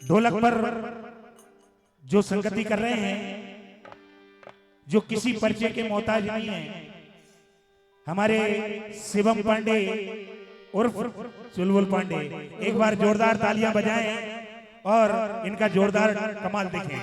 ढोलक पर जो संगति कर रहे हैं, जो किसी परिचय के मोहताज नहीं है, हमारे शिवम पांडे उर्फ चुलबुल पांडे। एक बार जोरदार तालियां बजाएं और इनका जोरदार कमाल देखें।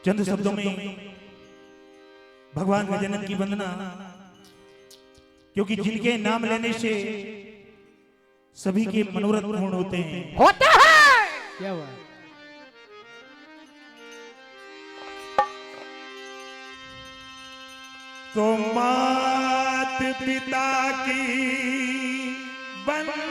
चंद शब्दों में भगवान गजानन की वंदना, क्योंकि जिनके नाम लेने से सभी के मनोरथ पूर्ण होते हैं। क्या हुआ? तो मात पिता की वंदना,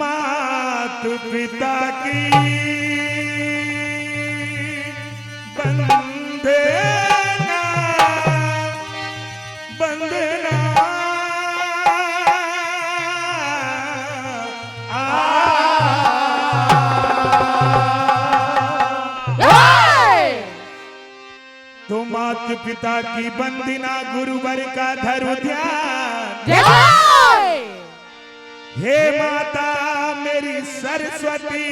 मात पिता की वंदना, वंदना तो मात पिता की वंदना, गुरुवर का धरु ध्यान। हे माता मेरी सरस्वती,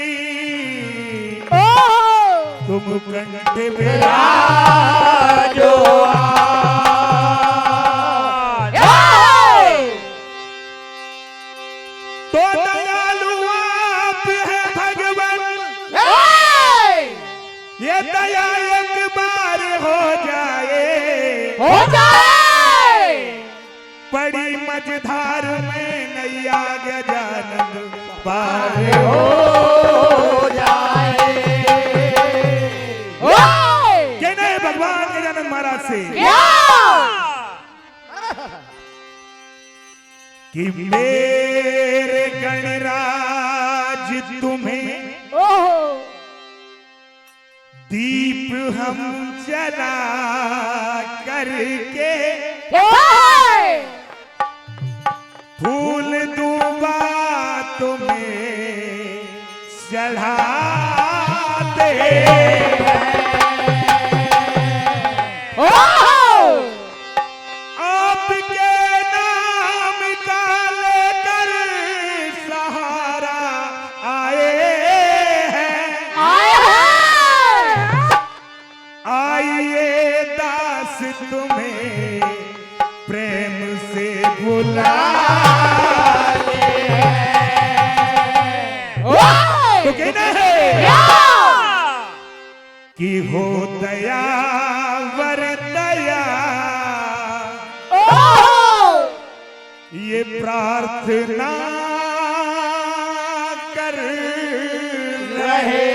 तुम कंठ विराजो। तो दयालु आप है भगवान, ये दया एक बार हो जाए, बड़ी मझधार में नैया गजानन पार हो जाए। कहना है भगवान गजानन महाराज से कि मेरे गणराज तुम्हें दीप हम जला करके, फूल दूबा तुम्हें चढ़ाते आपके नाम का लेकर सहारा आए हैं। आइए दास तुम्हें प्रेम से बुला, तो कहना है कि हो दया वर दया, ये प्रार्थना कर रहे।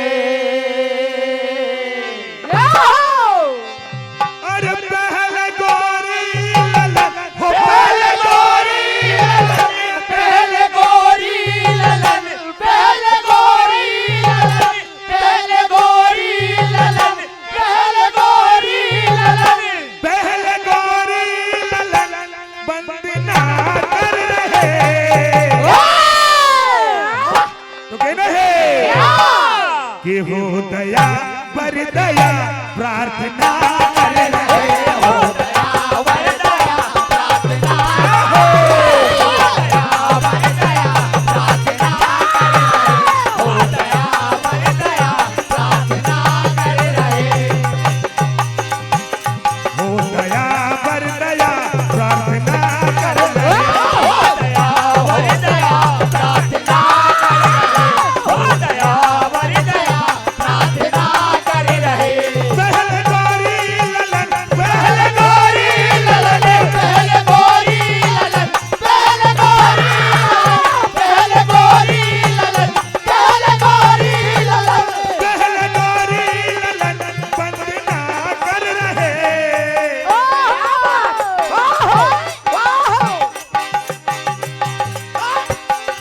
अरे पहले गोरी ललन, हो पहले गोरी ललन, पहले गोरी ललन, पहले गोरी ललन, पहले गोरी ललन, पहले गोरी ललन, पहले गोरी ललन वंदना कर रहे। तो कहना है कि हो दया बर दया प्रार्थना कर रहे। हो दया बर दया प्रार्थना, हो दया बर दया प्रार्थना कर रहे। हो दया बर दया प्रार्थना कर रहे। हो दया बर दया प्रार्थना कर रहे। हो दया बर दया प्रार्थना कर रहे। हो दया बर दया प्रार्थना कर रहे। पहले गोरी ललन, पहले गोरी ललन, पहले गोरी ललन, पहले गोरी ललन, पहले गोरी ललन, पहले गोरी ललन, पहले गोरी ललन वंदना कर रहे।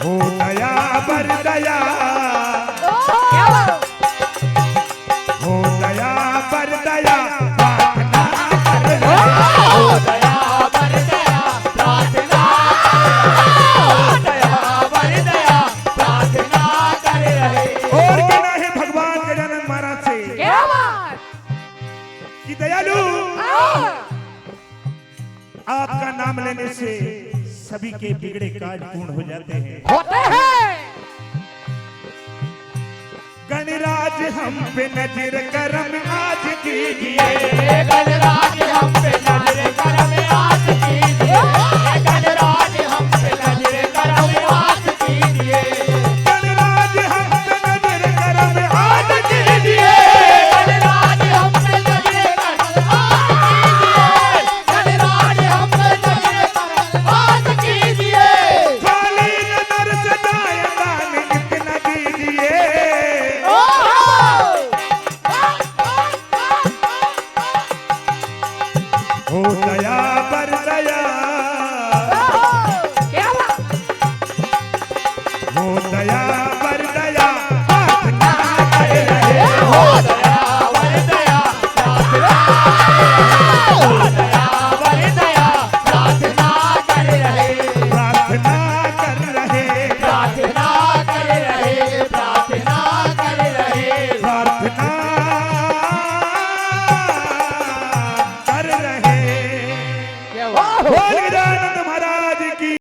हो दया बर दया, हो दया बर दया प्रार्थना कर रहे। हो दया बर दया प्रार्थना, हो दया बर दया प्रार्थना कर रहे। और कहना है भगवान गजानन महाराज से कि दयालु आपका नाम लेने से सभी के बिगड़े काज पूर्ण हो जाते हैं। होते हैं गणराज हम पे नजर करम आज कीजिए, गणराज हम